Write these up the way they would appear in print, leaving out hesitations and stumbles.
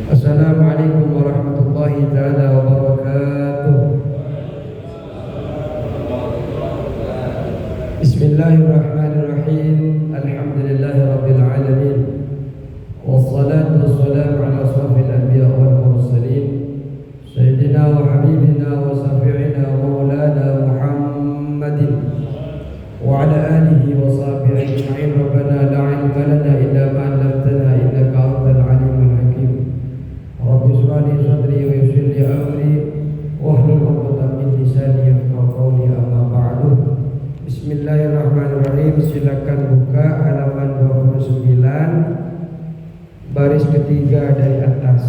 Assalamualaikum warahmatullahi taala wabarakatuh. Bismillahirrahmanirrahim. Alhamdulillahi rabbil alamin. Wassalatu wassalamu ala asrafil anbiya wal mursalin sayyidina wa habibina wa syafi'ina wa maulana Muhammadin wa ala alihi wa sahbihi ajma'in. Rabbana la ilma lana illa ma 'allamtana innaka antal alimul hakim. Rabbi shrah li sadri wa yassir li amri wahlul 'uqdatam min lisani yafqahu qawli. Amma ba'du. Bismillahirrahmanirrahim. Silakan buka halaman 29 baris ketiga dari atas.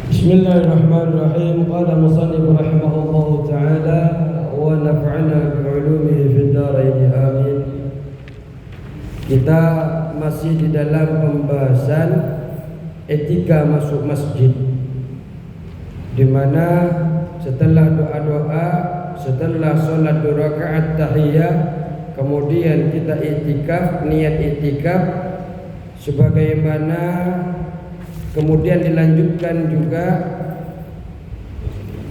Bismillahirrahmanirrahim. Qala musannif rahimahullahu ta'ala wa nafa'ana bi'ulumihi fid dharain amin. Kita masih di dalam pembahasan etika masuk masjid, di mana setelah doa-doa, setelah sholat 2 rakaat tahiyah, kemudian kita iktikaf, niat iktikaf, sebagaimana kemudian dilanjutkan juga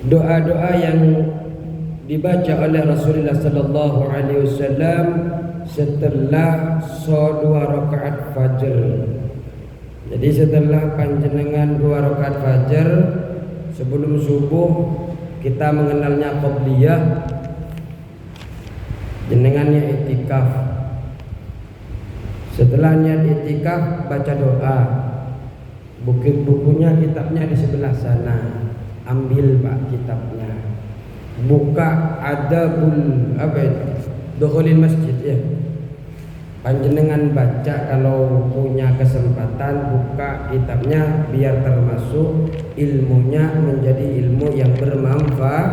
doa-doa yang dibaca oleh Rasulullah sallallahu alaihi wasallam setelah sholat 2 rakaat fajar. Jadi setelah panjenengan 2 rakaat fajar sebelum subuh, kita mengenalnya qabliyah, jenengannya iktikaf. Setelah niat iktikaf, baca doa. Bukunya, kitabnya di sebelah sana. Ambil Pak kitabnya. Buka adabul dukhulil masjid ya. Panjenengan baca kalau punya kesempatan, buka kitabnya biar termasuk ilmunya menjadi ilmu yang bermanfaat.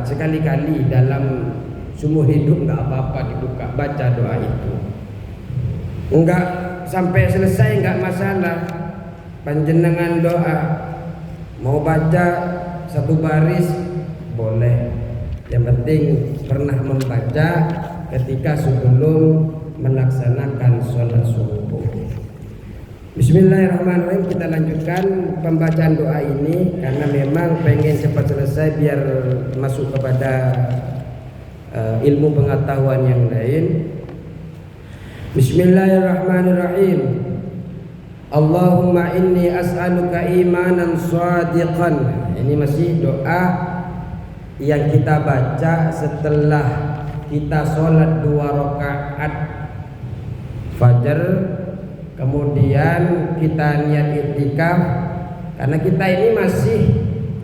Sekali-kali dalam seumur hidup enggak apa-apa dibuka, baca doa itu. Enggak sampai selesai enggak masalah. Panjenengan doa mau baca satu baris boleh. Yang penting pernah membaca ketika sebelum melaksanakan sholat subuh. Bismillahirrahmanirrahim. Kita lanjutkan pembacaan doa ini karena memang pengen cepat selesai biar masuk kepada ilmu pengetahuan yang lain. Bismillahirrahmanirrahim. Allahumma inni as'aluka imanan shadiqan. Ini masih doa yang kita baca setelah kita sholat 2 rakaat fajar, kemudian kita niat iktikaf. Karena kita ini masih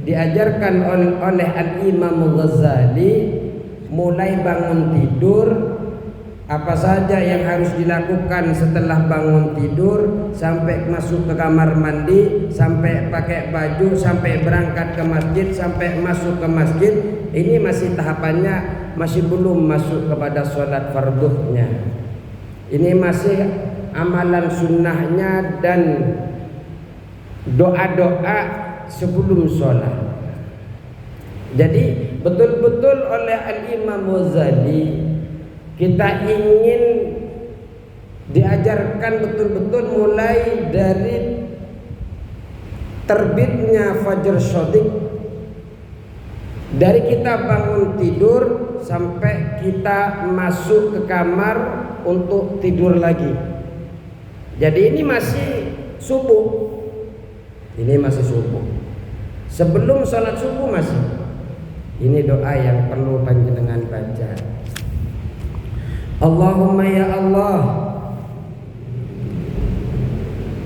diajarkan oleh Al-Imam Ghazali mulai bangun tidur, apa saja yang harus dilakukan setelah bangun tidur, sampai masuk ke kamar mandi, sampai pakai baju, sampai berangkat ke masjid, sampai masuk ke masjid. Ini masih tahapannya, masih belum masuk kepada sholat farduhnya. Ini masih amalan sunnahnya dan doa-doa sebelum sholat. Jadi betul-betul oleh Al-Imam Ghazali kita ingin diajarkan betul-betul mulai dari terbitnya fajar shadiq, dari kita bangun tidur sampai kita masuk ke kamar untuk tidur lagi. Jadi ini masih subuh. Ini masih subuh. Sebelum sholat subuh masih. Ini doa yang perlu panjenengan baca. Allahumma ya Allah,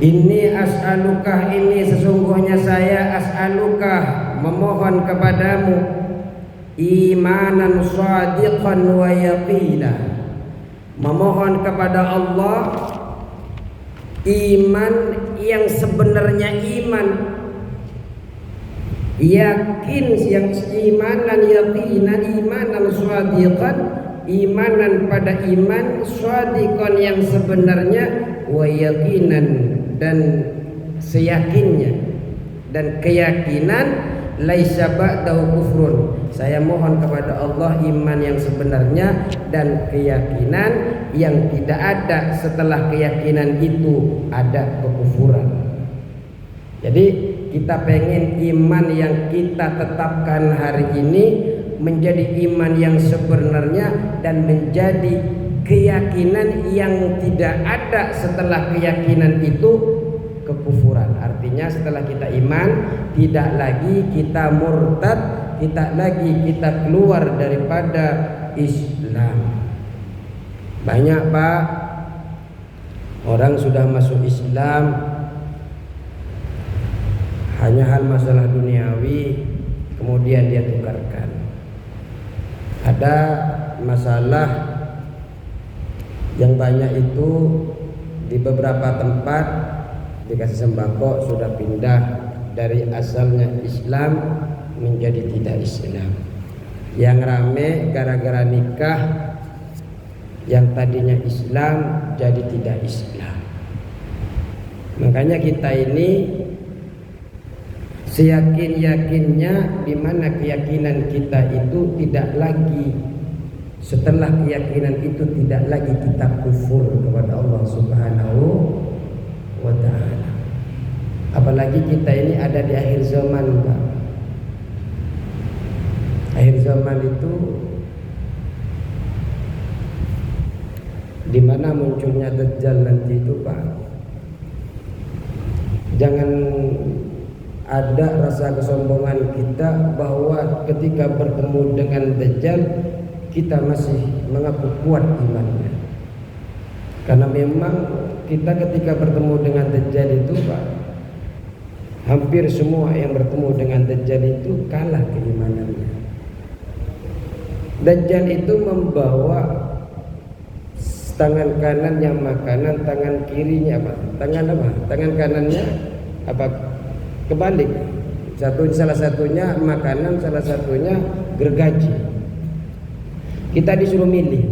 inni as'alukah, ini sesungguhnya saya as'alukah memohon kepadamu, imanan shadiqan wa yaqina, memohon kepada Allah iman yang sebenarnya iman, yakin yang imanan yaqinan, imanan shadiqan, imanan pada iman, shadiqan yang sebenarnya, wa yaqinan dan seyakinnya, dan keyakinan laisa ba'dahu kufrun. Saya mohon kepada Allah iman yang sebenarnya dan keyakinan yang tidak ada setelah keyakinan itu ada kekufuran. Jadi kita pengen iman yang kita tetapkan hari ini menjadi iman yang sebenarnya dan menjadi keyakinan yang tidak ada setelah keyakinan itu kekufuran. Artinya setelah kita iman tidak lagi kita murtad, tidak lagi kita keluar daripada Islam. Banyak Pak orang sudah masuk Islam hanya hal masalah duniawi kemudian dia tukarkan. Ada masalah yang banyak itu di beberapa tempat dikasih sembako sudah pindah dari asalnya Islam menjadi tidak Islam. Yang rame gara-gara nikah yang tadinya Islam jadi tidak Islam. Makanya kita ini seyakin-yakinnya di mana keyakinan kita itu tidak lagi, setelah keyakinan itu tidak lagi kita kufur kepada Allah Subhanahu wa ta'ala. Apalagi kita ini ada di akhir zaman Pak. Akhir zaman itu di mana munculnya Dajjal nanti itu Pak. Jangan ada rasa kesombongan kita bahwa ketika bertemu dengan Dajjal kita masih mengaku kuat imannya. Karena memang kita ketika bertemu dengan Dajjal itu Pak, hampir semua yang bertemu dengan Dajjal itu kalah keimanannya. Dajjal itu membawa tangan kanannya makanan, tangan kirinya apa? Tangan kanannya apa? Kebalik. Salah satunya makanan, salah satunya gergaji. Kita disuruh milih.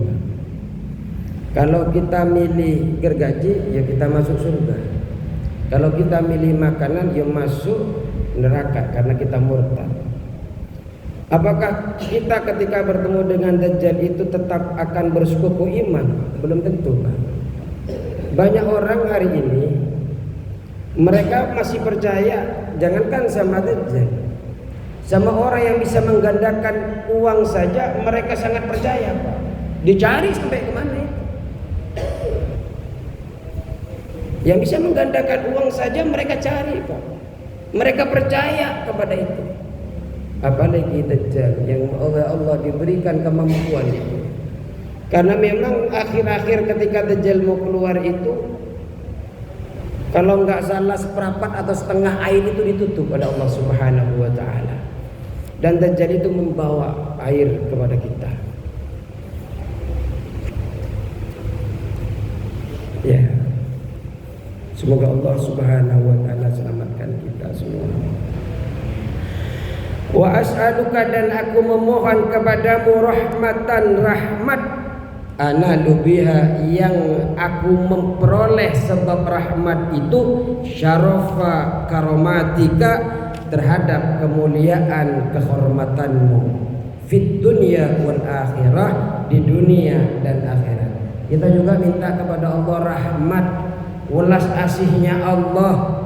Kalau kita milih gergaji, ya kita masuk surga. Kalau kita milih makanan, ya masuk neraka karena kita murtad. Apakah kita ketika bertemu dengan Dajjal itu tetap akan bersekufu iman? Belum tentu Pak. Banyak orang hari ini mereka masih percaya, jangankan sama Dajjal, sama orang yang bisa menggandakan uang saja mereka sangat percaya Pak. Dicari sampai kemana itu? Yang bisa menggandakan uang saja mereka cari Pak. Mereka percaya kepada itu. Apalagi Dajjal yang oleh Allah diberikan kemampuan itu. Karena memang akhir-akhir ketika Dajjal mau keluar itu, kalau nggak salah seperempat atau setengah air itu ditutup oleh Allah Subhanahu wa ta'ala. Dan Dajjal itu membawa air kepada kita. Ya. Semoga Allah Subhanahu wa ta'ala selamatkan kita semua. Wa as'aluka, dan aku memohon kepadamu rahmatan, rahmat analu biha, yang aku memperoleh sebab rahmat itu syarafa karomatika, terhadap kemuliaan kehormatanmu fit dunya wal akhirah, di dunia dan akhirat. Kita juga minta kepada Allah rahmat, welas asihnya Allah,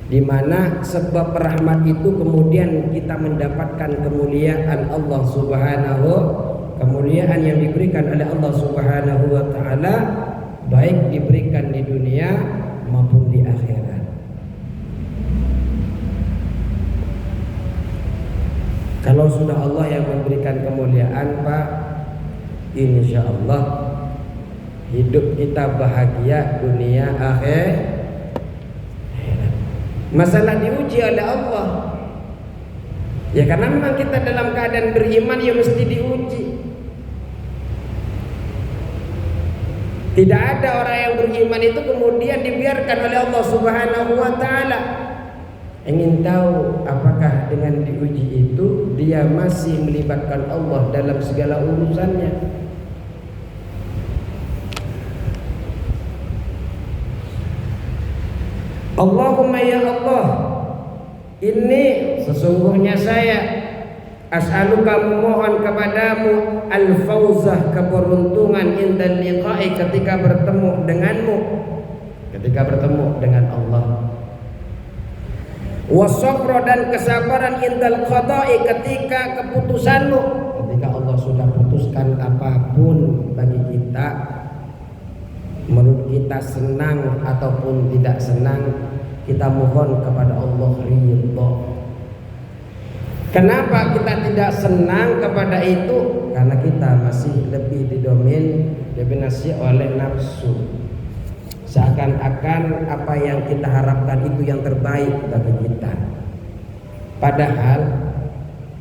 di mana sebab rahmat itu kemudian kita mendapatkan kemuliaan Allah Subhanahu, kemuliaan yang diberikan oleh Allah Subhanahu wa ta'ala, baik diberikan di dunia maupun di akhirat. Kalau sudah Allah yang memberikan kemuliaan Pak, insya Allah hidup kita bahagia dunia akhirat. Masalah diuji oleh Allah, ya karena memang kita dalam keadaan beriman ya mesti diuji. Tidak ada orang yang beriman itu kemudian dibiarkan oleh Allah Subhanahu wa ta'ala. Ingin tahu apakah dengan diuji itu dia masih melibatkan Allah dalam segala urusannya? Allahumma ya Allah, ini sesungguhnya saya as'aluka memohon kepadamu al-fauzah, keberuntungan indal liqa'i, ketika bertemu denganmu, ketika bertemu dengan Allah, wasabra, dan kesabaran indal qada'i, ketika keputusanmu, ketika Allah sudah putuskan apapun bagi kita, menurut kita senang ataupun tidak senang, kita mohon kepada Allah ridha. Kenapa kita tidak senang kepada itu? Karena kita masih lebih didominasi oleh nafsu. Seakan-akan apa yang kita harapkan itu yang terbaik bagi kita. Padahal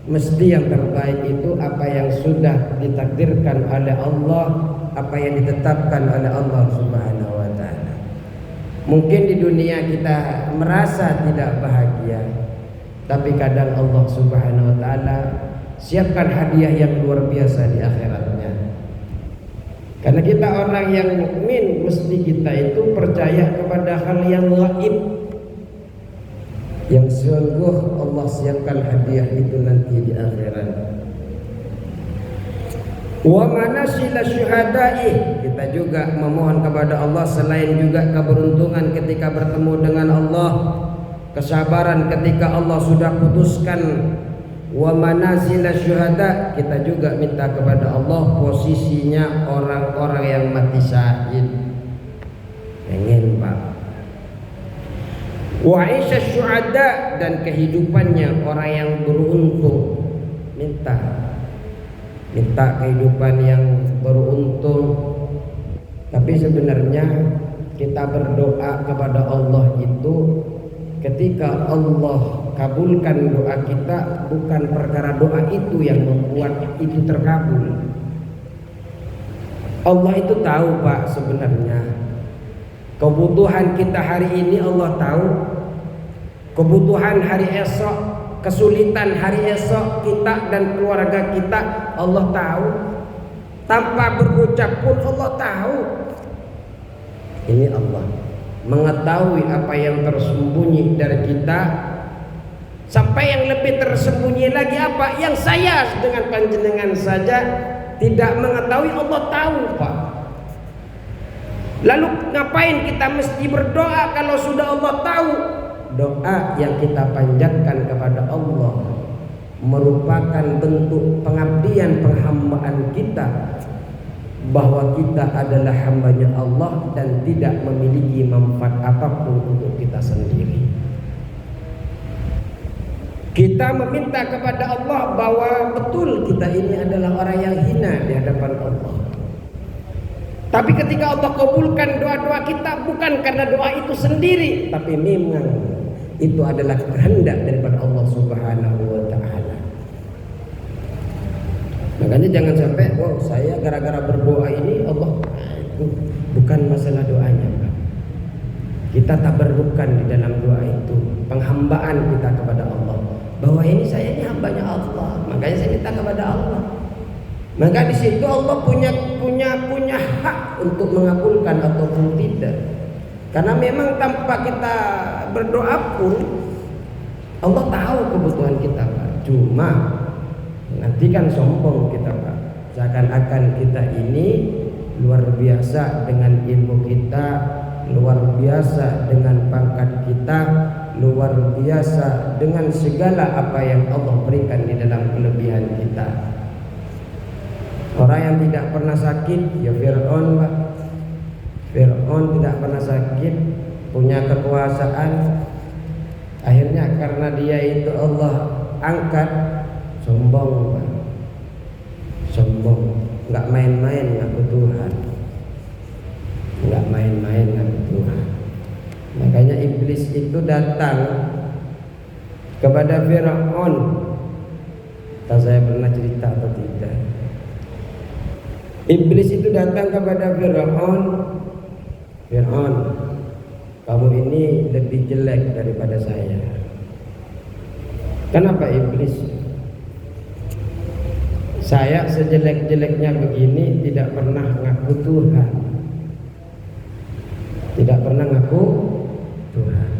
mesti yang terbaik itu apa yang sudah ditakdirkan oleh Allah, apa yang ditetapkan oleh Allah Subhanahu wa taala. Mungkin di dunia kita merasa tidak bahagia, tapi kadang Allah Subhanahu wa taala siapkan hadiah yang luar biasa di akhiratnya. Karena kita orang yang mukmin, mesti kita itu percaya kepada hal yang gaib, yang sungguh Allah siapkan hadiah itu nanti di akhirat. Wa manasila syuhada'i, kita juga memohon kepada Allah selain juga keberuntungan ketika bertemu dengan Allah, kesabaran ketika Allah sudah putuskan. Wa manazila syuhada, kita juga minta kepada Allah posisinya orang-orang yang mati syahid. Pengen Pak. Wa isya syuhada, dan kehidupannya orang yang beruntung. Minta kehidupan yang beruntung. Tapi sebenarnya kita berdoa kepada Allah itu ketika Allah kabulkan doa kita, bukan perkara doa itu yang membuat itu terkabul. Allah itu tahu Pak, sebenarnya kebutuhan kita hari ini Allah tahu, kebutuhan hari esok, kesulitan hari esok kita dan keluarga kita Allah tahu. Tanpa berucap pun Allah tahu. Ini Allah mengetahui apa yang tersembunyi dari kita, sampai yang lebih tersembunyi lagi apa yang saya dengan panjenengan saja tidak mengetahui, Allah tahu Pak. Lalu ngapain kita mesti berdoa kalau sudah Allah tahu? Doa yang kita panjatkan kepada Allah merupakan bentuk pengabdian, penghambaan kita, bahwa kita adalah hambanya Allah dan tidak memiliki manfaat apapun untuk kita sendiri. Kita meminta kepada Allah bahwa betul kita ini adalah orang yang hina di hadapan Allah. Tapi ketika Allah kabulkan doa-doa kita, bukan karena doa itu sendiri, tapi memang itu adalah kehendak daripada Allah Subhanahu wa taala. Makanya jangan sampai, oh saya gara-gara berdoa ini Allah, bukan masalah doanya Pak. Kita tabarrukan di dalam doa itu, penghambaan kita kepada Allah, bahwa ini saya ini hambanya Allah, makanya saya minta kepada Allah. Maka di situ Allah punya hak untuk mengabulkan ataupun tidak. Karena memang tanpa kita berdoa pun Allah tahu kebutuhan kita Pak. Cuma nanti kan sombong kita Pak, seakan-akan kita ini luar biasa dengan ilmu kita, luar biasa dengan pangkat kita, luar biasa dengan segala apa yang Allah berikan di dalam kelebihan kita. Orang yang tidak pernah sakit ya Fir'aun Pak. Fir'aun tidak pernah sakit, punya kekuasaan, akhirnya karena dia itu Allah angkat, sombong Pak. Sombong, nggak main-main ngaku Tuhan, nggak main-main ngaku Tuhan. Makanya iblis itu datang kepada Fir'aun. Tahu saya pernah cerita atau tidak? Iblis itu datang kepada Fir'aun. Fir'aun, kamu ini lebih jelek daripada saya. Kenapa iblis? Saya sejelek-jeleknya begini tidak pernah ngaku Tuhan, tidak pernah ngaku Tuhan.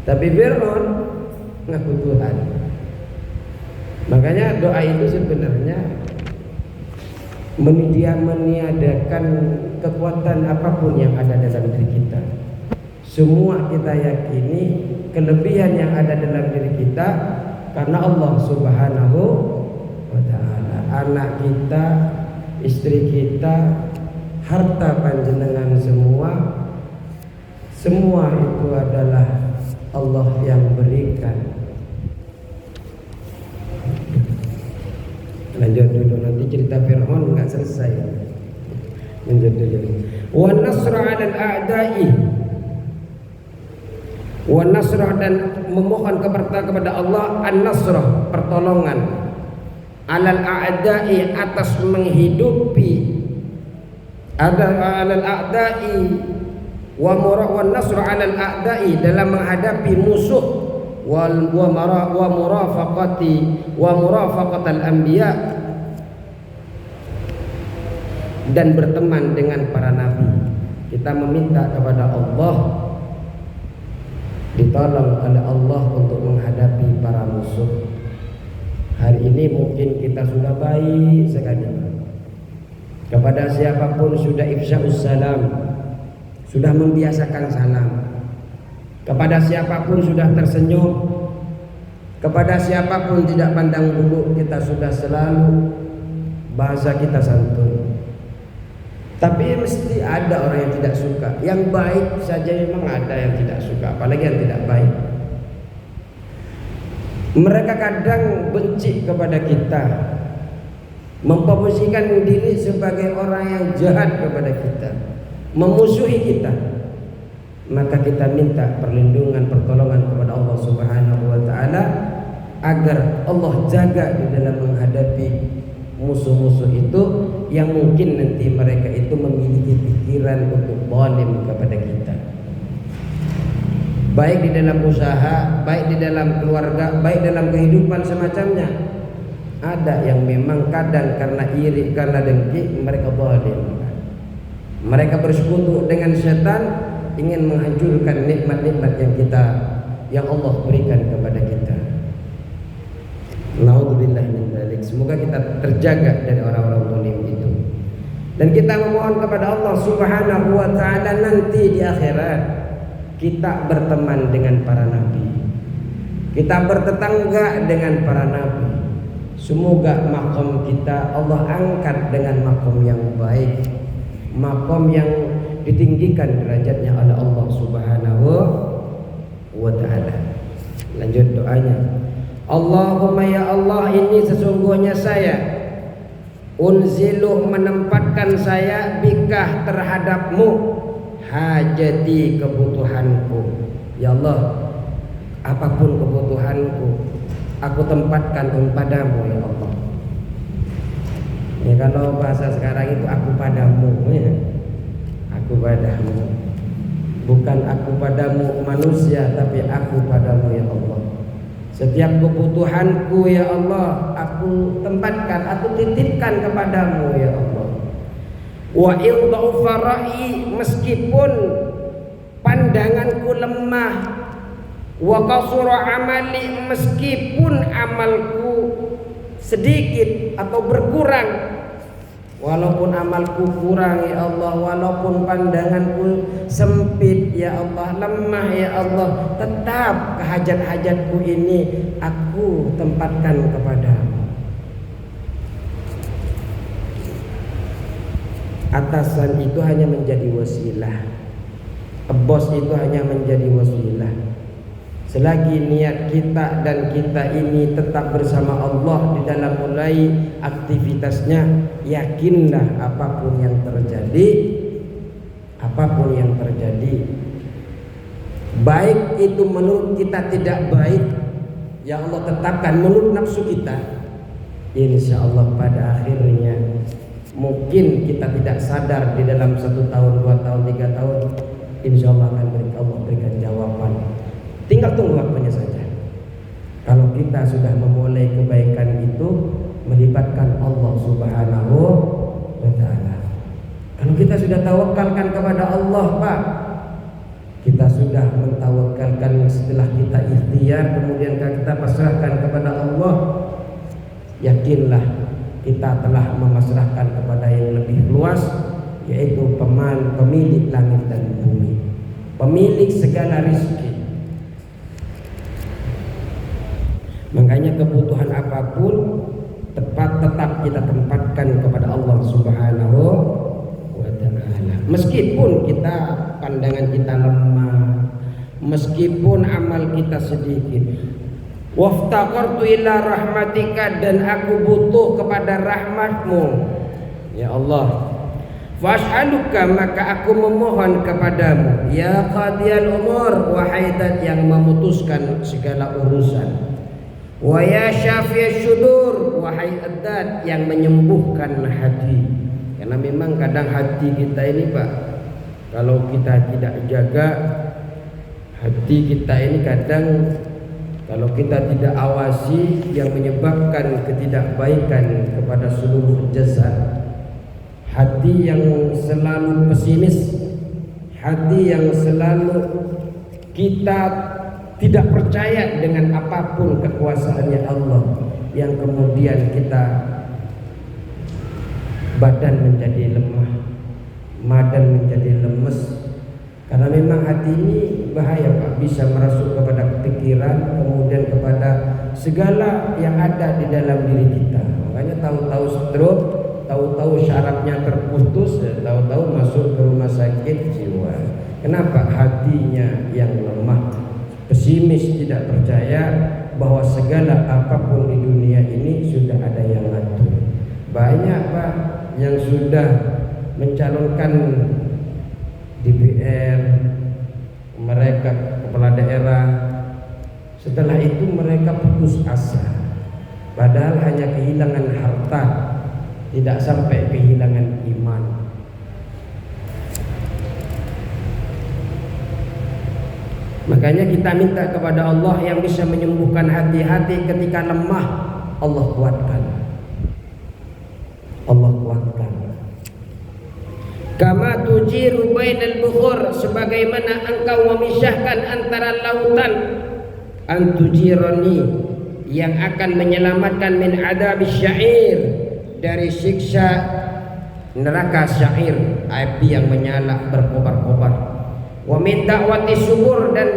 Tapi Fir'aun ngaku Tuhan. Makanya doa itu sebenarnya meniadakan kekuatan apapun yang ada dalam diri kita. Semua kita yakini kelebihan yang ada dalam diri kita karena Allah Subhanahu wa ta'ala. Anak kita, istri kita, harta panjenengan semua itu adalah Allah yang berikan. Lanjut dulu, nanti cerita Fir'aun nggak selesai. Lanjut dulu. Wa nasra 'alal a'da'i. Wa nasra, dan memohon kepada Allah an-nasrah, pertolongan, 'alal a'da'i, atas menghidupi, alal a'da'i wa nasra 'alal a'da'i, dalam menghadapi musuh, wa murafaqatal anbiya, dan berteman dengan para nabi. Kita meminta kepada Allah ditolong oleh Allah untuk menghadapi para musuh. Hari ini mungkin kita sudah baik sekali, kepada siapapun sudah ifsya'us salam, sudah membiasakan salam, kepada siapapun sudah tersenyum, kepada siapapun tidak pandang bulu, kita sudah selalu bahasa kita santun. Tapi mesti ada orang yang tidak suka. Yang baik saja memang ada yang tidak suka, apalagi yang tidak baik. Mereka kadang benci kepada kita, memposisikan diri sebagai orang yang jahat kepada kita, memusuhi kita. Maka kita minta perlindungan, pertolongan kepada Allah Subhanahu wa ta'ala agar Allah jaga di dalam menghadapi musuh-musuh itu yang mungkin nanti mereka itu memiliki pikiran untuk zalim kepada kita, baik di dalam usaha, baik di dalam keluarga, baik dalam kehidupan semacamnya. Ada yang memang kadang karena iri, karena dengki, mereka zalim. Mereka bersekutu dengan setan, ingin menghancurkan nikmat-nikmat yang Allah berikan kepada kita. Naudzubillah min dzalik. Semoga kita terjaga dari orang-orang zalim itu. Dan kita memohon kepada Allah Subhanahu wa ta'ala nanti di akhirat kita berteman dengan para nabi, kita bertetangga dengan para nabi. Semoga makom kita Allah angkat dengan makom yang baik, makom yang ditinggikan derajatnya oleh Allah Subhanahu wa ta'ala. Lanjut doanya. Allahumma ya Allah, ini sesungguhnya saya unzilu, menempatkan saya bikah terhadapmu, hajati, kebutuhanku. Ya Allah, apapun kebutuhanku aku tempatkan padamu ya Allah. Ya, kalau bahasa sekarang itu aku padamu ya. Aku padamu, bukan aku padamu manusia, tapi aku padamu ya Allah. Setiap kebutuhanku ya Allah aku tempatkan, aku titipkan kepadamu ya Allah. Wa idha'u fara'i, meskipun pandanganku lemah, wa qasura amali, meskipun amalku sedikit atau berkurang, walaupun amalku kurang ya Allah, walaupun pandanganku sempit ya Allah, lemah ya Allah, tetap kehajat-hajatku ini aku tempatkan kepadamu. Atasan itu hanya menjadi wasilah, bos itu hanya menjadi wasilah. Selagi niat kita dan kita ini tetap bersama Allah di dalam mulai aktivitasnya, yakinlah apapun yang terjadi, baik itu menurut kita tidak baik, ya Allah tetapkan menurut nafsu kita, insya Allah pada akhirnya mungkin kita tidak sadar di dalam 1 tahun, 2 tahun, 3 tahun, insya Allah akan Allah berikan jawaban. Tinggal tunggu waktunya saja. Kalau kita sudah memulai kebaikan itu melibatkan Allah Subhanahu wa ta'ala. Kalau kita sudah tawakalkan kepada Allah, Pak, kita sudah mentawakalkan, setelah kita ikhtiar kemudian kita pasrahkan kepada Allah, yakinlah kita telah memasrahkan kepada yang lebih luas, yaitu pemilik langit dan bumi, pemilik segala rizki. Makanya kebutuhan apapun tetap kita tempatkan kepada Allah Subhanahu wa ta'ala. Meskipun kita pandangan kita lemah, meskipun amal kita sedikit. Waftaqartu ila rahmatika, dan aku butuh kepada rahmatmu ya Allah. Fas'aluka, maka aku memohon kepadamu, ya qadiyal umur, wahai zat yang memutuskan segala urusan. Wa ya syafi'ash syudur, wahai zat yang menyembuhkan hati. Karena memang kadang hati kita ini Pak, kalau kita tidak jaga hati kita ini, kadang kalau kita tidak awasi, yang menyebabkan ketidakbaikan kepada seluruh jasad. Hati yang selalu pesimis, hati yang selalu kita tidak percaya dengan apapun kekuasaannya Allah, yang kemudian kita badan menjadi lemah, badan menjadi lemes. Karena memang hati ini bahaya Pak, bisa merasuk kepada pikiran, kemudian kepada segala yang ada di dalam diri kita. Makanya tahu-tahu stroke, tahu-tahu syarafnya terputus, tahu-tahu masuk ke rumah sakit jiwa. Kenapa? Hatinya yang lemah, pesimis, tidak percaya bahwa segala apapun di dunia ini sudah ada yang ngatur. Banyak Pak yang sudah mencalonkan DPR, mereka kepala daerah, setelah itu mereka putus asa, padahal hanya kehilangan harta, tidak sampai kehilangan iman. Makanya kita minta kepada Allah yang bisa menyembuhkan hati-hati ketika lemah. Allah kuatkan, Allah kuatkan. Kama tujiru bainal bukhur, sebagaimana engkau memisahkan antara lautan. Antujirani, yang akan menyelamatkan min adabis syair, dari siksa neraka syair, api yang menyala berkobar-kobar. Wa min da'wati subur, dan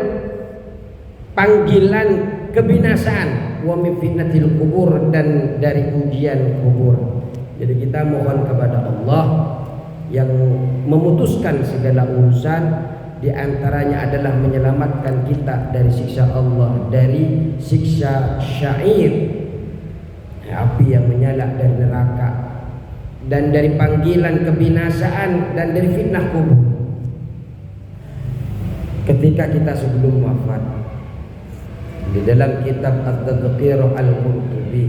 panggilan kebinasaan. Wa min fitnatil kubur, dan dari ujian kubur. Jadi kita mohon kepada Allah yang memutuskan segala urusan, diantaranya adalah menyelamatkan kita dari siksa Allah, dari siksa syair, api yang menyala dari neraka, dan dari panggilan kebinasaan, dan dari fitnah kubur ketika kita sebelum wafat. Di dalam kitab At-Tadhkir Al-Qurtubi,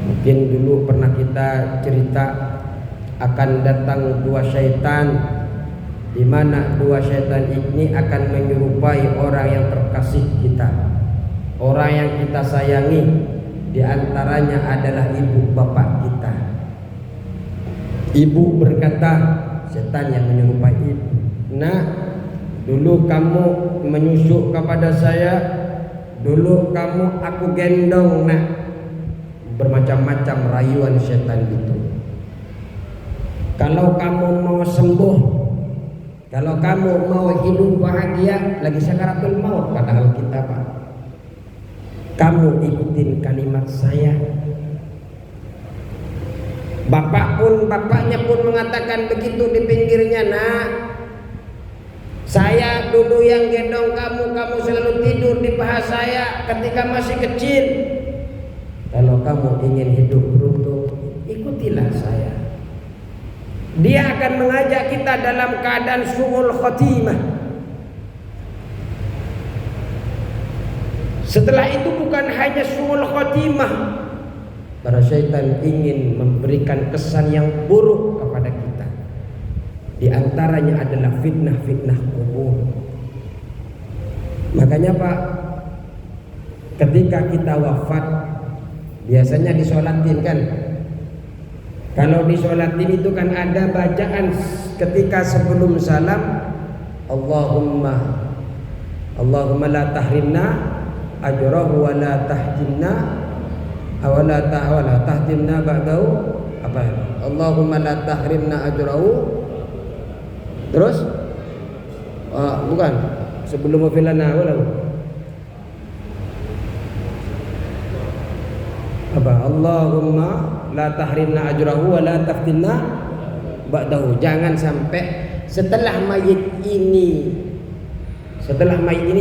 mungkin dulu pernah kita cerita akan datang dua syaitan, di mana dua syaitan ini akan menyerupai orang yang terkasih kita, orang yang kita sayangi. Di antaranya adalah ibu bapak kita. Ibu berkata, setan yang menyerupai ibu, "Nak, dulu kamu menyusu kepada saya, dulu kamu aku gendong, nak." Bermacam-macam rayuan setan itu. Kalau kamu mau sembuh, kalau kamu mau hidup bahagia, lagi sakaratul maut padahal kita Pak, kamu ikutin kalimat saya. Bapaknya pun mengatakan begitu di pinggirnya, "Nak, saya dulu yang gendong kamu, kamu selalu tidur di paha saya ketika masih kecil. Kalau kamu ingin hidup beruntung, ikutilah saya." Dia akan mengajak kita dalam keadaan su'ul khotimah. Setelah itu bukan hanya su'ul khotimah, para syaitan ingin memberikan kesan yang buruk kepada kita. Di antaranya adalah fitnah-fitnah kubur. Makanya Pak, ketika kita wafat biasanya disolatin kan. Kalau disolatin itu kan ada bacaan ketika sebelum salam, Allahumma la tahrimna ajrahu wa la tahjimna wa la tahjimna ba'dahu. Apa ya? Allahumma la tahrimna ajrahu. Terus bukan sebelum filana apa? Allahumma la tahrimna ajrahu wa la taftinna ba'dahu. Jangan sampai setelah mayit ini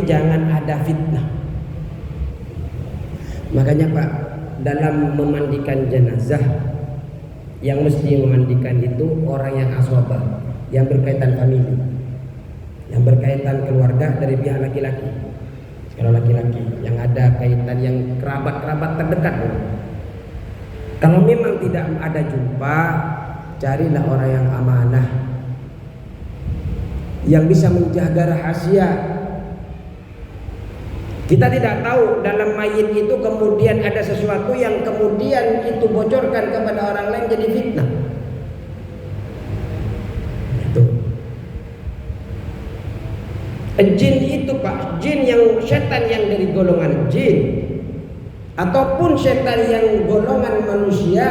jangan ada fitnah. Makanya Pak, dalam memandikan jenazah yang mesti memandikan itu orang yang aswabah, yang berkaitan famili, yang berkaitan keluarga dari pihak laki-laki. Kalau laki-laki yang ada kaitan yang kerabat-kerabat terdekat. Kalau memang tidak ada jumpa, carilah orang yang amanah, yang bisa menjaga rahasia. Kita tidak tahu dalam mayit itu kemudian ada sesuatu yang kemudian itu bocorkan kepada orang lain jadi fitnah. Itu. Jin itu Pak, jin yang setan yang dari golongan jin ataupun setan yang golongan manusia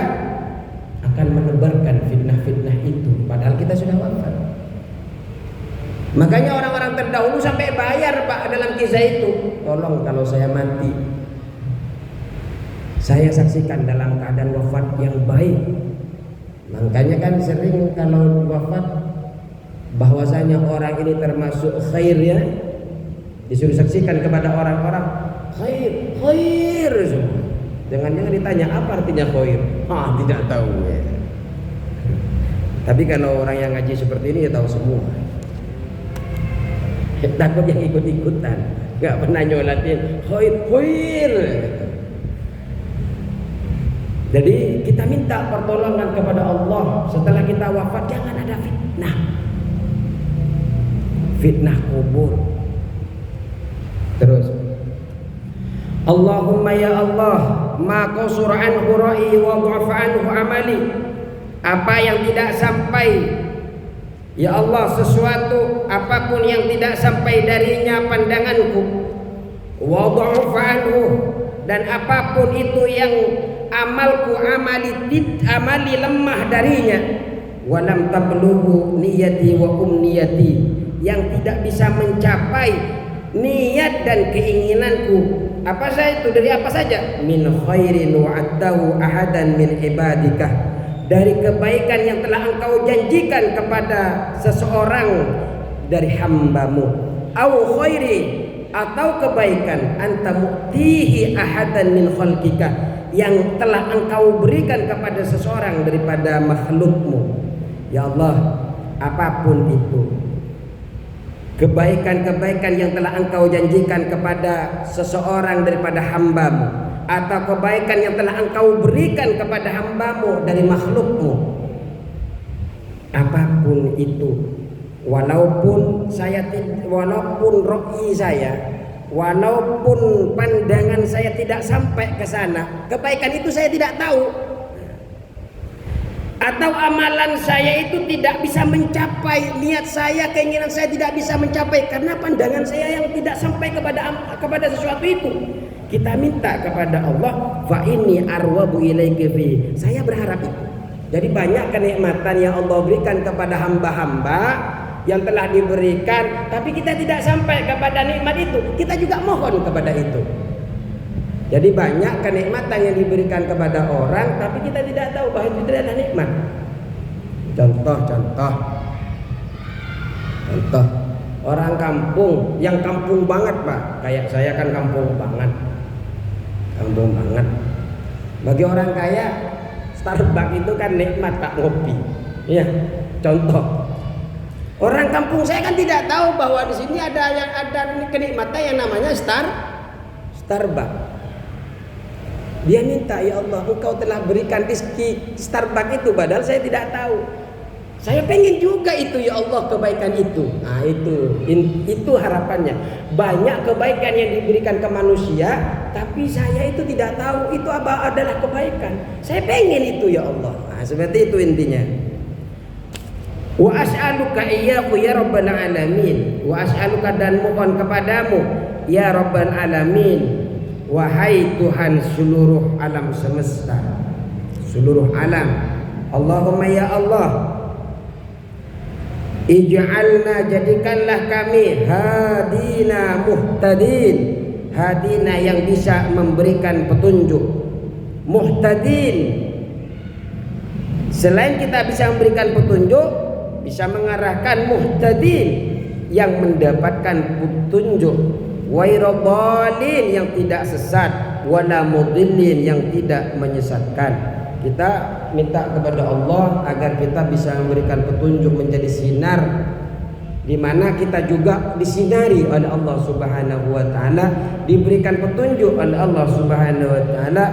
akan menebarkan fitnah-fitnah itu padahal kita sudah wafat. Makanya orang-orang terdahulu sampai bayar Pak dalam kisah itu. Tolong kalau saya mati, saya saksikan dalam keadaan wafat yang baik. Makanya kan sering kalau wafat bahwasanya orang ini termasuk khair ya, disuruh saksikan kepada orang-orang khair semua. Jangan ditanya apa artinya khair. Tidak tahu ya. Tapi kalau orang yang ngaji seperti ini ya tahu semua. Takut yang ikut-ikutan, nggak pernah nyolatin khair. Jadi kita minta pertolongan kepada Allah setelah kita wafat, jangan ada fitnah kubur. Terus Allahumma ya Allah ma qasura anhu ra'i wa dha'afa anhu amali. Apa yang tidak sampai, ya Allah, sesuatu apapun yang tidak sampai darinya pandanganku, wa dha'afa anhu, dan apapun itu yang amali lemah darinya, walam tablughu niyati wa umniyati, yang tidak bisa mencapai niat dan keinginanku. Apa saja itu? Dari apa saja? Min khairin wa'adtahu ahadan min ibadikah, dari kebaikan yang telah engkau janjikan kepada seseorang dari hambamu. Au khairi, atau kebaikan anta mu'tihi ahadan min khalqika, yang telah engkau berikan kepada seseorang daripada makhlukmu. Ya Allah, apapun itu kebaikan-kebaikan yang telah engkau janjikan kepada seseorang daripada hambamu, atau kebaikan yang telah engkau berikan kepada hambamu dari makhlukmu, apapun itu, walaupun ro'i saya, walaupun pandangan saya tidak sampai ke sana, kebaikan itu saya tidak tahu, atau amalan saya itu tidak bisa mencapai niat saya, keinginan saya tidak bisa mencapai karena pandangan saya yang tidak sampai kepada sesuatu itu. Kita minta kepada Allah, fa inni arwabu ilaika fi, saya berharap itu. Jadi banyak kenikmatan yang Allah berikan kepada hamba-hamba yang telah diberikan, tapi kita tidak sampai kepada nikmat itu. Kita juga mohon kepada itu. Jadi banyak kenikmatan yang diberikan kepada orang, tapi kita tidak tahu bahwa itu adalah nikmat. Contoh orang kampung yang kampung banget Pak, kayak saya kan kampung banget. Bagi orang kaya, Starbucks itu kan nikmat Pak, ngopi. Iya, contoh. Orang kampung saya kan tidak tahu bahwa di sini ada kenikmatan yang namanya Starbucks. Dia minta, ya Allah, engkau telah berikan rezeki Starbucks itu, padahal saya tidak tahu. Saya pengen juga itu, ya Allah, kebaikan itu. Nah itu harapannya. Banyak kebaikan yang diberikan ke manusia, tapi saya itu tidak tahu itu apa adalah kebaikan. Saya pengen itu, ya Allah. Nah, seperti itu intinya. Wa as'aluka iyyahu ya rabbal alamin. Wa as'aluka dan mohon kepadamu ya rabbal alamin, wahai Tuhan seluruh alam semesta, seluruh alam. Allahumma ya Allah, ij'alna jadikanlah kami hadina muhtadin, hadina yang bisa memberikan petunjuk, muhtadin selain kita bisa memberikan petunjuk, bisa mengarahkan, muhtadin yang mendapatkan petunjuk, wairadhalin yang tidak sesat, wala mudillin yang tidak menyesatkan. Kita minta kepada Allah agar kita bisa memberikan petunjuk menjadi sinar, di mana kita juga disinari oleh Allah Subhanahu wa taala, diberikan petunjuk oleh Allah Subhanahu wa taala,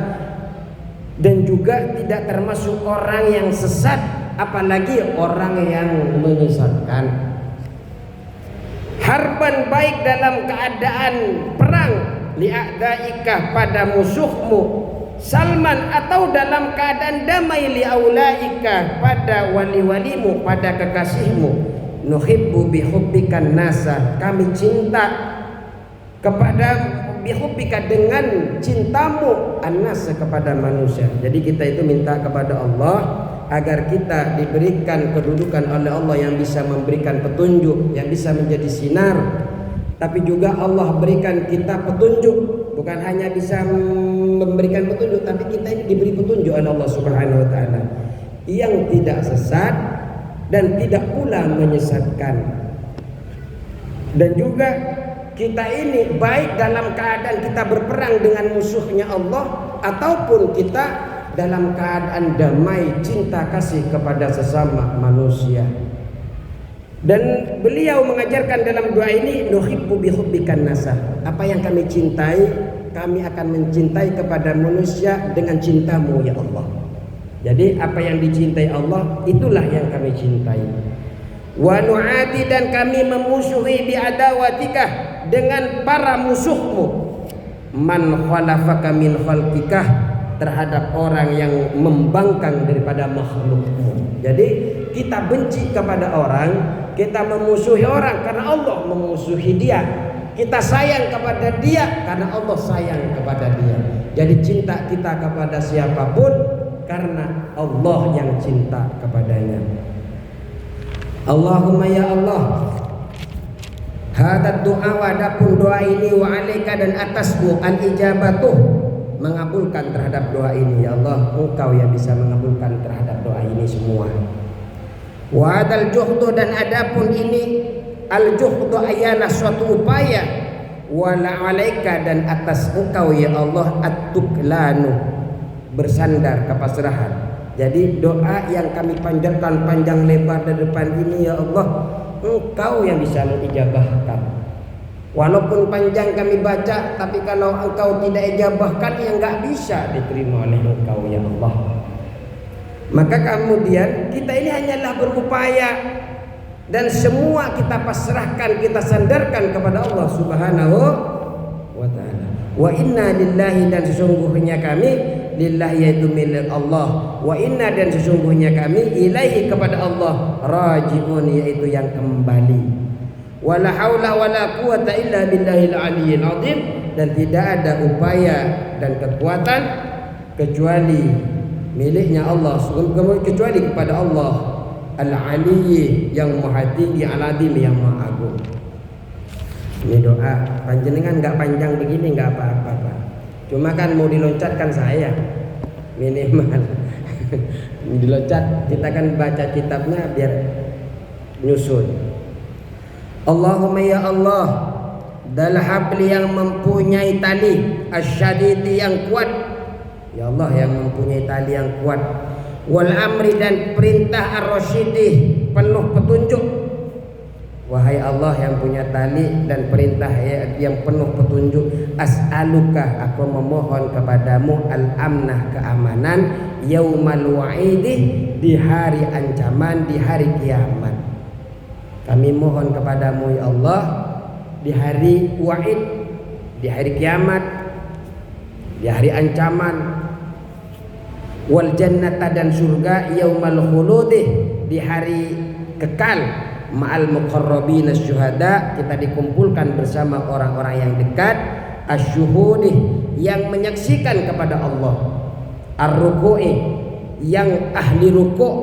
dan juga tidak termasuk orang yang sesat, apalagi orang yang menyesatkan. Harban baik dalam keadaan perang, li'a'daika pada musuhmu, salman atau dalam keadaan damai, li'aulaika pada wali-walimu, pada kekasihmu. Nuhibbu bihubbikan nasa, kami cinta kepada bihubbika dengan cintamu, an-nas kepada manusia. Jadi kita itu minta kepada Allah agar kita diberikan kedudukan oleh Allah yang bisa memberikan petunjuk, yang bisa menjadi sinar. Tapi juga Allah berikan kita petunjuk, bukan hanya bisa memberikan petunjuk, tapi kita ini diberi petunjuk oleh Allah Subhanahu wa taala yang tidak sesat dan tidak pula menyesatkan. Dan juga kita ini baik dalam keadaan kita berperang dengan musuhnya Allah, ataupun kita dalam keadaan damai, cinta kasih kepada sesama manusia. Dan beliau mengajarkan dalam doa ini, nuhibbu bihubbikan nasa, apa yang kami cintai, kami akan mencintai kepada manusia dengan cintamu ya Allah. Jadi apa yang dicintai Allah, itulah yang kami cintai. Wa nu'adi, dan kami memusuhi bi'adawatika, dengan para musuhmu, man khalafaka min khalqika, terhadap orang yang membangkang daripada makhlukmu. Jadi kita benci kepada orang, kita memusuhi orang karena Allah memusuhi dia. Kita sayang kepada dia karena Allah sayang kepada dia. Jadi cinta kita kepada siapapun karena Allah yang cinta kepadanya. Allahumma ya Allah, hadad doa, wadapun doa ini, wa alaika, dan atasmu, al ijabatuh, mengabulkan terhadap doa ini ya Allah. Engkau yang bisa mengabulkan terhadap doa ini semua. Wa adal juhdu, dan adapun ini al juhdu ayalah suatu upaya, wala alaika, dan atas engkau ya Allah at-tuklanu, bersandar kepasrahan. Jadi doa yang kami panjatkan panjang lebar di depan ini ya Allah, engkau yang bisa mengijabahkan. Walaupun panjang kami baca, tapi kalau engkau tidak ijabahkan, ya enggak bisa diterima oleh engkau ya Allah. Maka kemudian kita ini hanyalah berupaya, dan semua kita pasrahkan, kita sandarkan kepada Allah Subhanahu wa ta'ala. Wa inna lillahi, dan sesungguhnya kami, lillahi yaitu milik Allah, wa inna, dan sesungguhnya kami, ilaihi kepada Allah, rajiun yaitu yang kembali. Wala haula wala quwata illa billahil aliyyil azim, dan tidak ada upaya dan kekuatan kecuali miliknya Allah, kecuali kepada Allah al-aliyyi yang maha tinggi, al-azim yang maha agung. Ini doa panjenengan enggak panjang begini enggak apa-apa Pak. Cuma kan mau diloncatkan saya minimal diloncat, kita kan baca kitabnya biar nyusun. Allahumma ya Allah, dal habli, yang mempunyai tali, asyadidi, yang kuat ya Allah, yang mempunyai tali yang kuat, wal amri, dan perintah, ar-rasyidi, penuh petunjuk. Wahai Allah yang punya tali dan perintah yang penuh petunjuk, as'aluka, aku memohon kepadamu, al-amnah, keamanan, yaumal wa'idi, di hari ancaman, di hari kiamat. Kami mohon kepadamu ya Allah di hari wa'id, di hari kiamat, di hari ancaman, wal jannata, dan surga, yaumal khuludi, di hari kekal ma'al muqarrabin syuhada, kita dikumpulkan bersama orang-orang yang dekat, asyuhudi yang menyaksikan kepada Allah, ar-ruku'i yang ahli ruku',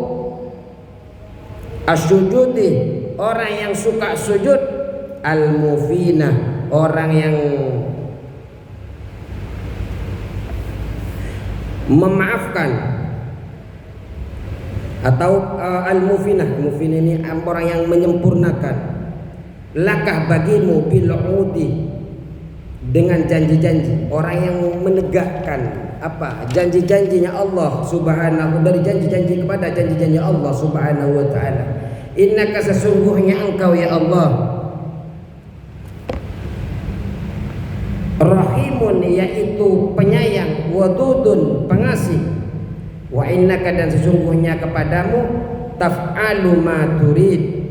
asyujudi orang yang suka sujud, al-mufina orang yang memaafkan, atau al-mufinah, mufin ini orang yang menyempurnakan, lakah bagimu bil'udi dengan janji-janji, orang yang menegakkan apa janji-janjinya Allah subhanahu, dari janji-janji kepada janji-janji Allah subhanahu wa ta'ala. Innaka sesungguhnya engkau ya Allah rahimun, yaitu penyayang, wadudun pengasih, wa innaka dan sesungguhnya kepadamu taf'alu ma turid,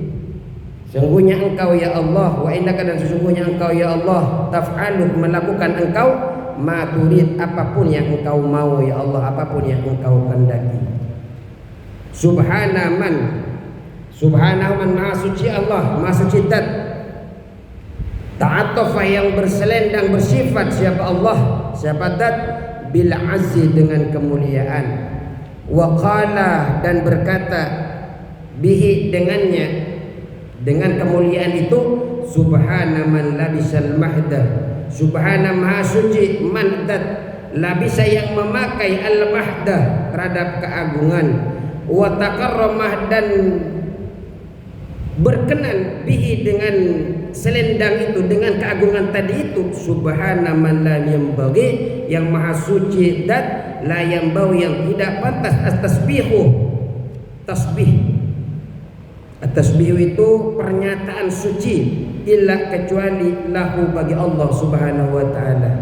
sesungguhnya engkau ya Allah, wa innaka dan sesungguhnya engkau ya Allah taf'alu melakukan engkau ma turid apapun yang engkau mau ya Allah, apapun yang engkau kehendaki. Subhanahu man maha suci Allah, maha suci dat, ta'atofa yang berselendang bersifat siapa Allah, siapa dat, bil azzi dengan kemuliaan, wa qala dan berkata bihi dengannya, dengan kemuliaan itu, subhana man labisal mahdah, subhana maha suci man dat labisa yang memakai al mahdah terhadap keagungan, wa taqarramah dan berkenan bihi dengan selendang itu, dengan keagungan tadi itu, subhana man la yambaghi yang maha suci dat la yambaghi yang tidak pantas at-tasbihu, tasbih. At-tasbih itu pernyataan suci, illa kecuali lahu bagi Allah subhanahu wa ta'ala.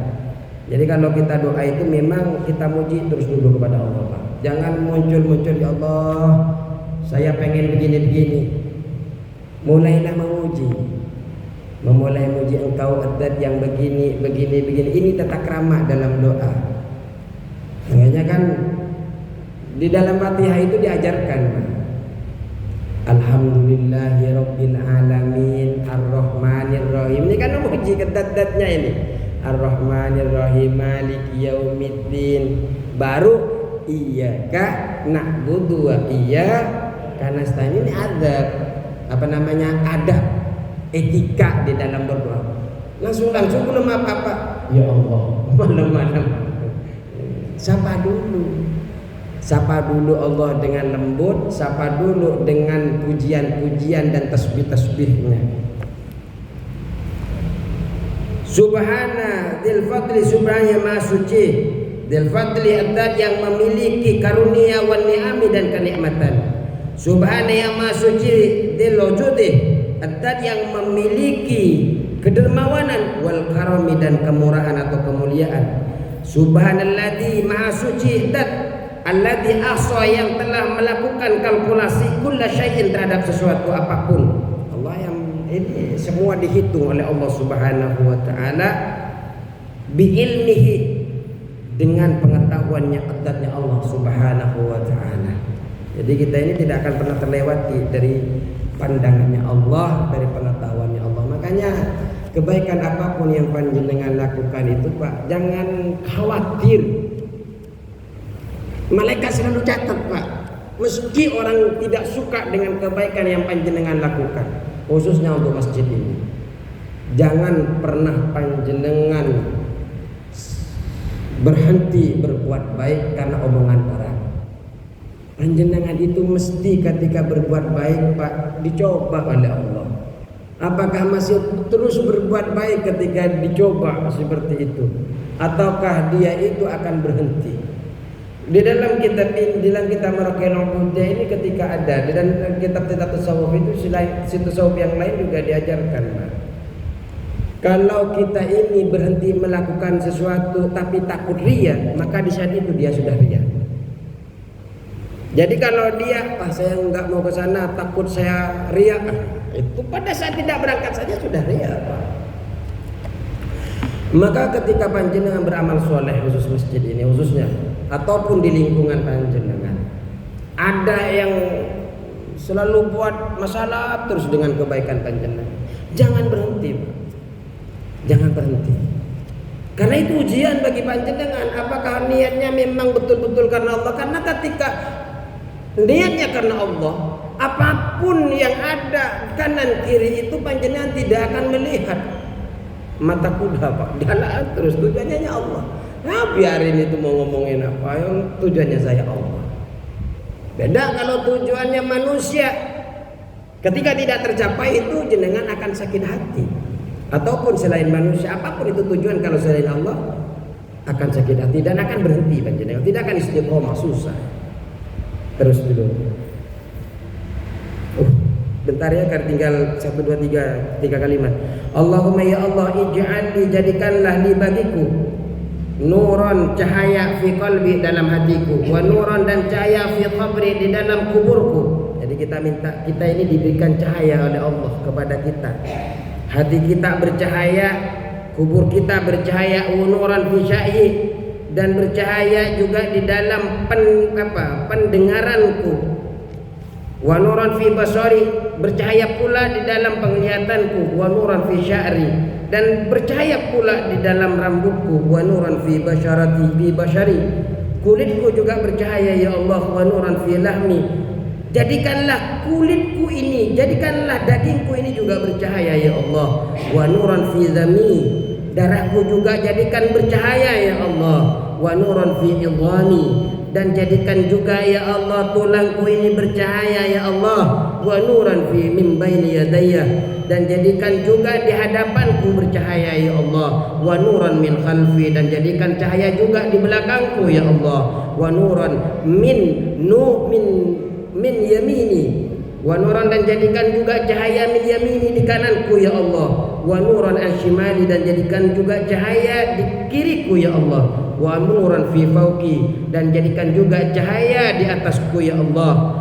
Jadi kalau kita doa itu memang kita muji terus dulu kepada Allah, Pak. Jangan muncul-muncul ya Allah saya pengen begini-begini. Mulailah memulai muji engkau adat yang begini. Ini tata krama dalam doa. Makanya kan di dalam Fatihah itu diajarkan, alhamdulillahi rabbil alamin arrahmanir rahim. Ini kan memuji adat-adatnya ini. Arrahmanir rahim maliki yaumiddin. Baru iyyaka na'budu wa iyyaka nasta'in. Ini adab, adab etika di dalam berdoa. Langsung belum apa-apa ya Allah malam-malam sapa dulu Allah dengan lembut, sapa dulu dengan pujian-pujian dan tasbih-tasbihnya. Subhana dzil fadli, subhanallah maha suci, dzil fadli adzat yang memiliki karunia wan ni'ami dan kenikmatan. Subhana yang maha suci, dzil wujudi adzat yang memiliki kedermawanan wal karami dan kemurahan atau kemuliaan. Subhanalladzi maha suci adzat alladzi ahsa yang telah melakukan kalkulasi kulla syai'in terhadap sesuatu apapun. Allah yang ini semua dihitung oleh Allah Subhanahu wa taala bi ilmihi dengan pengetahuannya adzatnya Allah Subhanahu wa taala. Jadi kita ini tidak akan pernah terlewati dari pandangannya Allah, dari pengetahuannya Allah. Makanya kebaikan apapun yang panjenengan lakukan itu, Pak, jangan khawatir. Malaikat selalu catat, Pak. Meski orang tidak suka dengan kebaikan yang panjenengan lakukan, khususnya untuk masjid ini, jangan pernah panjenengan berhenti berbuat baik karena omongan orang. Panjenengan itu mesti ketika berbuat baik, Pak, dicoba oleh Allah. Apakah masih terus berbuat baik ketika dicoba seperti itu, ataukah dia itu akan berhenti? Di dalam kitab Maraqainul Huda ini ketika ada, dan kitab-kitab tasawuf itu selain tasawuf yang lain juga diajarkan, Pak. Kalau kita ini berhenti melakukan sesuatu tapi takut riya, maka di saat itu dia sudah riya. Jadi kalau dia, saya nggak mau ke sana, takut saya riya, itu pada saat tidak berangkat saja sudah riya, Pak. Maka ketika panjenengan beramal soleh, khusus masjid ini khususnya, ataupun di lingkungan panjenengan, ada yang selalu buat masalah terus dengan kebaikan panjenengan. Jangan berhenti, Pak. Jangan berhenti. Karena itu ujian bagi panjenengan. Apakah niatnya memang betul-betul karena Allah? Karena ketika niatnya karena Allah, apapun yang ada kanan kiri itu panjenengan tidak akan melihat. Mata kuda, Pak, jalan terus, tujuannya Allah. Nah, biarin itu mau ngomongin apa, yang tujuannya saya Allah. Beda kalau tujuannya manusia. Ketika tidak tercapai itu jenengan akan sakit hati. Ataupun selain manusia, apapun itu tujuan kalau selain Allah akan sakit hati dan akan berhenti panjenengan, tidak akan istiqomah, susah. Terus dulu. Bentar ya, kan tinggal 1, 2, 3 kalimat. Allahumma ya Allah, ij'alni, jadikanlah li bagiku nuron, cahaya, fi qalbi, dalam hatiku, wa nuron, dan cahaya, fi qabri, di dalam kuburku. Jadi kita minta kita ini diberikan cahaya oleh Allah kepada kita. Hati kita bercahaya, kubur kita bercahaya, wa nuron fi syai'i, dan bercahaya juga di dalam pendengaranku. Wa nuran fi basari, bercahaya pula di dalam penglihatanku. Wa nuran fi sya'ri, dan bercahaya pula di dalam rambutku. Wa nuran fi basyarati, fi basyari, kulitku juga bercahaya ya Allah. Wa nuran fi lahmi, jadikanlah kulitku ini, jadikanlah dagingku ini juga bercahaya ya Allah. Wa nuran fi dami, darahku juga jadikan bercahaya ya Allah. Wa nuran fi idhami, dan jadikan juga ya Allah tulangku ini bercahaya ya Allah. Wa nuran fi min baini yadayya, dan jadikan juga di hadapanku bercahaya ya Allah. Wa nuran min khalfi, dan jadikan cahaya juga di belakangku ya Allah. Wa nuran min yamini, wa nuran, dan jadikan juga cahaya min yamini di kananku ya Allah. Wa nuran ashimali, dan jadikan juga cahaya di kiriku ya Allah. Wa nuran fi fauqi, dan jadikan juga cahaya di atasku ya Allah.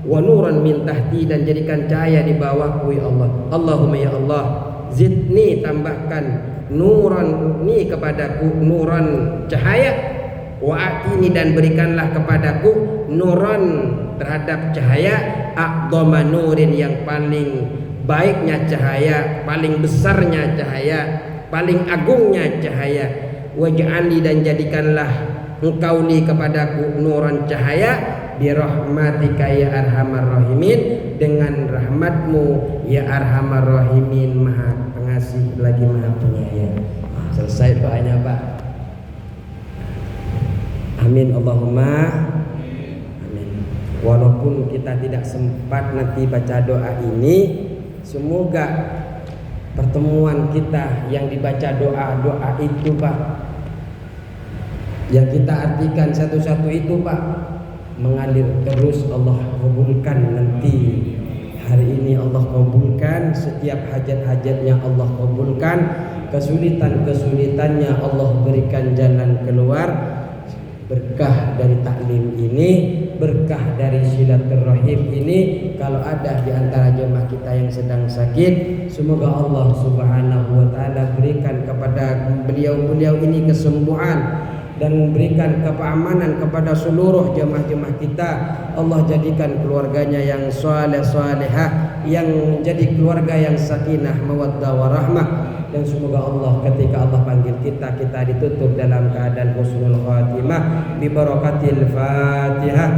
Wa nuran min tahti, dan jadikan cahaya di bawahku ya Allah. Allahumma ya Allah, zidni, tambahkan nuran ni kepadaku, nuran cahaya, wa atini, dan berikanlah kepadaku nuran terhadap cahaya, aqdama nurin, yang paling baiknya cahaya, paling besarnya cahaya, paling agungnya cahaya. Waj'alni, dan jadikanlah engkau li kepadaku nuran cahaya, birahmatika ya arhamar rahimin, dengan rahmatmu ya arhamar rahimin, maha pengasih lagi maha penyayang. Selesai doanya, Pak. Amin Allahumma amin. Walaupun kita tidak sempat nanti baca doa ini, semoga pertemuan kita yang dibaca doa-doa itu, Pak, yang kita artikan satu-satu itu, Pak, mengalir terus. Allah kabulkan nanti. Hari ini Allah kabulkan, setiap hajat-hajatnya Allah kabulkan, kesulitan-kesulitannya Allah berikan jalan keluar. Berkah dari taklim ini, berkah dari silaturahim ini. Kalau ada di antara jemaah kita yang sedang sakit, semoga Allah Subhanahu wa taala berikan kepada beliau-beliau ini kesembuhan dan berikan keamanan kepada seluruh jemaah-jemaah kita. Allah jadikan keluarganya yang saleh salehah, yang menjadi keluarga yang sakinah mawaddah warahmah. Dan semoga Allah ketika Allah panggil kita, kita ditutup dalam keadaan husnul khatimah bi barakatil Fatihah.